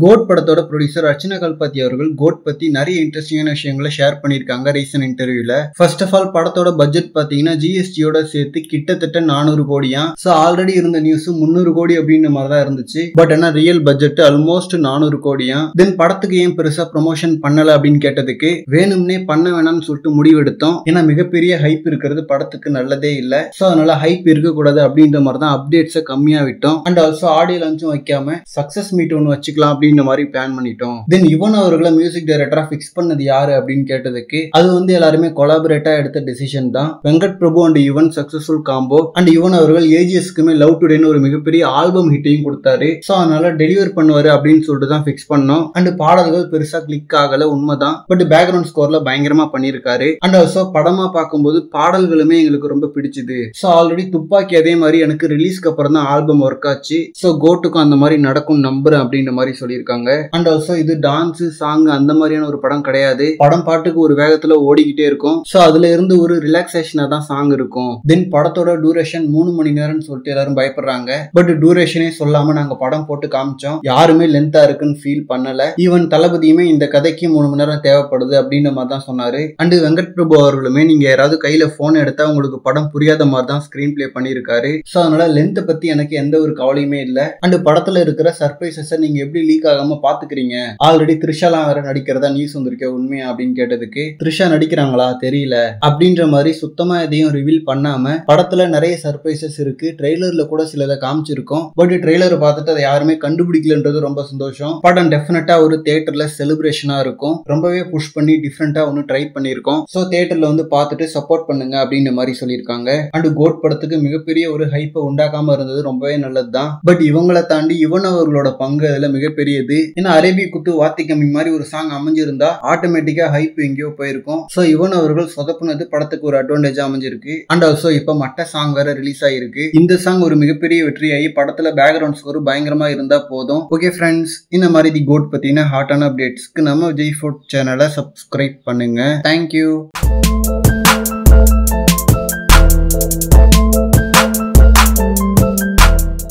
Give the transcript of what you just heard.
Code படத்தோட producer Archana Kalpathi அவர்கள் code பத்தி நிறைய இன்ட்ரெஸ்டிங்கான விஷயங்களை ஷேர் பண்ணியிருக்காங்க ரீசன்ட் இன்டர்வியூல. ஃபர்ஸ்ட் ஆஃப் ஆல் படத்தோட பட்ஜெட் பாத்தீங்கன்னா ஜிஎஸ்டியோட சேர்த்து கிட்டத்தட்ட 400 கோடியா. ஸோ ஆல்ரெடி இருந்த நியூஸ் 300 கோடி அப்படின்ற மாதிரி தான் இருந்துச்சு. பட் ஆனா ரியல் பட்ஜெட் ஆல்மோஸ்ட் 400 கோடியா. தென் படத்துக்கு ஏன் பெருசா ப்ரொமோஷன் பண்ணல அப்படின்னு கேட்டதுக்கு வேணும்னே பண்ண வேணாம்னு சொல்லிட்டு முடிவெடுத்தோம். ஏன்னா மிகப்பெரிய ஹைப் இருக்கிறது படத்துக்கு நல்லதே இல்லை. ஸோ அதனால ஹைப் இருக்கக்கூடாது அப்படின்ற மாதிரி தான் அப்டேட்ஸை கம்மியா விட்டோம். அண்ட் ஆல்சோ ஆடியோ லான்ச்சும் வைக்காம சக்சஸ் மீட் ஒன்று வச்சுக்கலாம் அப்படின்ற மாதிரி பிளான் பண்ணிட்டோம். தென் யுவன் அவர்களை மியூசிக் டைரக்டரா ஃபிக்ஸ் பண்ணது யாரு அப்படின்னு கேட்டதுக்கு அது எல்லாருமே கொலாபரேட்டா எடுத்த டிசிஷன் தான். Venkat Prabhu and Yuvan successful combo. And Yuvan அவர்கள் ஏஜிஎஸ்க்குமே லவ் டுடேன்னு ஒரு மிகப்பெரிய ஆல்பம் ஹிட்டையும் கொடுத்தாரு. ஸோ அதனால டெலிவர் பண்ணுவாரு அப்படின்னு சொல்லிட்டு தான் ஃபிக்ஸ் பண்ணோம். அண்ட் பாடல்கள் பெருசா கிளிக் ஆகல உண்மைதான். பட் பேக்ரவுண்ட் ஸ்கோர்ல பயங்கரமா பண்ணியிருக்காரு. அண்ட் ஆல்சோ படமா பார்க்கும்போது பாடல்களுமே எங்களுக்கு ரொம்ப பிடிச்சது. ஸோ ஆல்ரெடி துப்பாக்கி அதே மாதிரி எனக்கு ரிலீஸ்க்கு அப்புறம் தான் ஆல்பம் ஒர்க் ஆச்சு. ஸோ கோட்டுக்கும் அந்த மாதிரி நடக்கும் நம்புறேன் அப்படின்ற மாதிரி சொல்லியிருக்காங்க. அண்ட் ஆல்சோ இது டான்ஸ் சாங் அந்த மாதிரியான ஒரு படம் கிடையாது. படம் பாட்டுக்கு ஒரு வேகத்துல ஓடிக்கிட்டே இருக்கும். ஸோ அதுல இருந்து ஒரு ரிலாக்ஸேஷனா தான் சாங் இருக்கும். தென் படத்தோட டூரேஷன் 3 மணி நேரம்னு சொல்லிட்டு எல்லாரும் பயப்படுறாங்க. பட் டூரேஷனே சொல்லாம நாங்க படம் போட்டு காமிச்சோம். யாருமே லென்த்தா இருக்குன்னு ஃபீல் பண்ணல. ஈவன் தளபதியுமே இந்த கதைக்கு 3 மணி நேரம் தேவைப்படுது அப்படின்ற மாதிரி தான் சொன்னாரு. அண்ட் வெங்கட் பிரபு அவர்களுமே நீங்க யாராவது கையில போன் எடுத்தா உங்களுக்கு படம் புரியாத மாதிரி தான் ஸ்கிரீன் பிளே பண்ணிருக்காரு. ஸோ அதனால லென்த் பத்தி எனக்கு எந்த ஒரு கவலையுமே இல்லை. அண்ட் படத்துல இருக்கிற சர்ப்ரைசஸ் நீங்க எப்படி லீக் ஆகாம பாத்துக்கிறீங்க. ஆல்ரெடி த்ரிஷாலாம் வேற நடிக்கிறதா நியூஸ் வந்திருக்க உண்மையா அப்படின்னு கேட்டதுக்கு த்ரிஷா நடிக்கிறாங்களா தெரியல அப்படின்ற மாதிரி சுத்தமா எதையும் ரிவீல் பண்ணாம படத்துல நிறைய சர்ப்ரைசஸ் இருக்கு. ட்ரெய்லர்ல கூட சிலதை காமிச்சிருக்கோம். பட் ட்ரெய்லர் பார்த்துட்டு அதை யாருமே கண்டுபிடிக்கலன்றது ரொம்ப சந்தோஷம். படம் டெஃபினட்டா ஒரு தியேட்டர்ல செலிப்ரேஷனா இருக்கும். ரொம்பவே புஷ் பண்ணி டிஃப்ரெண்டா ஒன்னு ட்ரை பண்ணிருக்கோம். ஸோ தியேட்டர்ல பார்த்துட்டு சப்போர்ட் பண்ணுங்க அப்படின்ற மாதிரி சொல்லியிருக்காங்க. அண்ட் கோட் படத்துக்கு மிகப்பெரிய ஒரு ஹைப்பை உண்டாக்காம இருந்தது ரொம்பவே நல்லதுதான். பட் இவங்களை தாண்டி யுவன் அவர்களோட பங்கு அதுல மிகப்பெரியது. ஏன்னா அரேபி குத்து வாத்தி கம்மி மாதிரி ஒரு சாங் அமைஞ்சிருந்தா ஆட்டோமேட்டிக்கா ஹைப் எங்கேயோ போயிருக்கும். ஸோ யுவன் அவர்கள் சொதப்புனது படத்துக்கு ஒரு அட்வான்டேஜா அமைஞ்சிருக்கு. அண்ட் ஆல்சோ இப்ப மட்ட சாங் வேற ரிலீஸ் ஆயிருக்கு. இந்த சாங் ஒரு மிகப்பெரிய வெற்றியாகி படத்துல பேக்ரவுண்ட் ஸ்கோர் பயங்கரமா இருந்தா போதும். ஓகே ஃப்ரெண்ட்ஸ், இந்த மாதிரி தி கோட் பத்தின ஹாட்டான அப்டேட்ஸ்க்கு நம்ம விஜய் ஃபுட் சேனலை சப்ஸ்கிரைப் பண்ணுங்க. தேங்க்யூ.